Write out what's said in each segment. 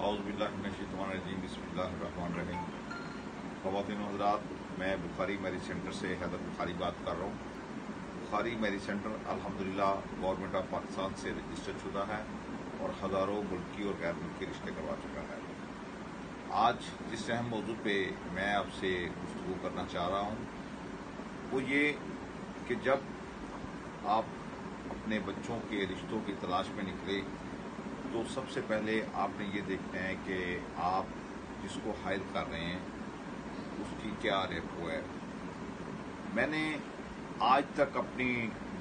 औज़ुबिल्लाहिमिनश्शैतानिर्रजीम बिस्मिल्लाहिर्रहमानिर्रहीम। ख़वातीन व हज़रात, मैं बुखारी मैरिज सेंटर से हैदर बुखारी बात कर रहा हूँ। बुखारी मैरिज सेंटर अल्हम्दुलिल्लाह गवर्नमेंट ऑफ पाकिस्तान से रजिस्टर शुदा है और हज़ारों मुल्की और गैर मुल्की रिश्ते करवा चुका है। आज जिस अहम मौजू पे मैं आपसे गुफ्तगू करना चाह रहा हूँ वो ये कि जब आप अपने बच्चों के रिश्तों की तलाश में निकले तो सबसे पहले आपने ये देखना है कि आप जिसको हायर कर रहे हैं उसकी क्या रेपो है। मैंने आज तक अपनी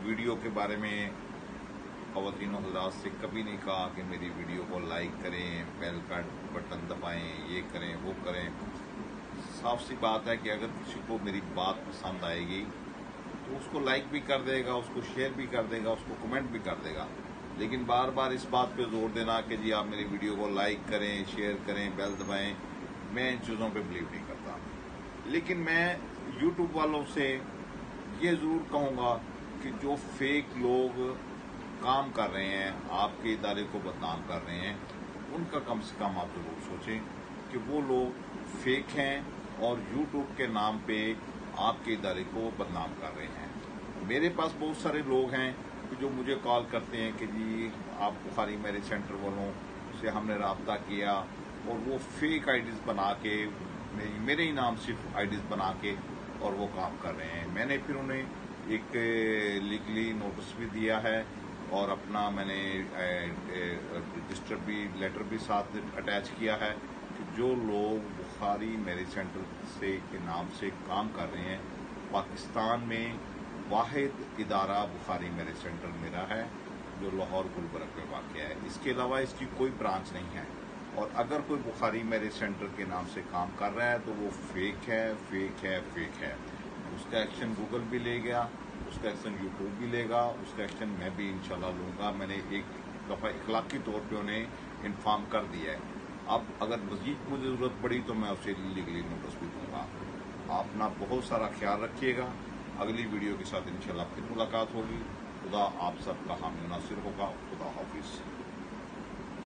वीडियो के बारे में ख़वातीन हज़रात से कभी नहीं कहा कि मेरी वीडियो को लाइक करें, बेल का बटन दबाएं, ये करें वो करें। साफ सी बात है कि अगर किसी को मेरी बात पसंद आएगी तो उसको लाइक भी कर देगा, उसको शेयर भी कर देगा, उसको कमेंट भी कर देगा। लेकिन बार बार इस बात पे जोर देना कि जी आप मेरी वीडियो को लाइक करें, शेयर करें, बेल दबाएं, मैं इन चीज़ों पे बिलीव नहीं करता। लेकिन मैं यूट्यूब वालों से ये ज़रूर कहूँगा कि जो फेक लोग काम कर रहे हैं, आपके इदारे को बदनाम कर रहे हैं, उनका कम से कम आप जरूर सोचें कि वो लोग फेक हैं और यूट्यूब के नाम पे आपके इदारे को बदनाम कर रहे हैं। मेरे पास बहुत सारे लोग हैं जो मुझे कॉल करते हैं कि जी आप बुखारी मैरिज सेंटर वालों से हमने रब्ता किया और वो फेक आईडीज बना के मेरे ही नाम से आईडीज बना के और वो काम कर रहे हैं। मैंने फिर उन्हें एक लीगली नोटिस भी दिया है और अपना मैंने रजिस्टर भी लेटर भी साथ अटैच किया है कि जो लोग बुखारी मैरिज सेंटर से के नाम से काम कर रहे हैं, पाकिस्तान में वाहिद इदारा बुखारी मैरिज सेंटर मेरा है जो लाहौर गुलबर्ग में वाक़या है। इसके अलावा इसकी कोई ब्रांच नहीं है और अगर कोई बुखारी मैरिज सेंटर के नाम से काम कर रहा है तो वो फेक है, फेक है, फेक है। उसका एक्शन गूगल भी ले गया, उसका एक्शन यूट्यूब भी लेगा, उसका एक्शन मैं भी इंशाल्लाह लूँगा। मैंने एक दफ़ा इखलाकी तौर पे उन्हें इन्फॉर्म कर दिया है। अब अगर मज़ीद मुझे ज़रूरत पड़ी तो मैं उसे लीगली नोटिस भी दूँगा। आप अपना बहुत सारा ख्याल रखिएगा। अगली वीडियो के साथ इंशाल्लाह फिर मुलाकात होगी। खुदा आप सबका हामी नासिर होगा। खुदा हाफिज़।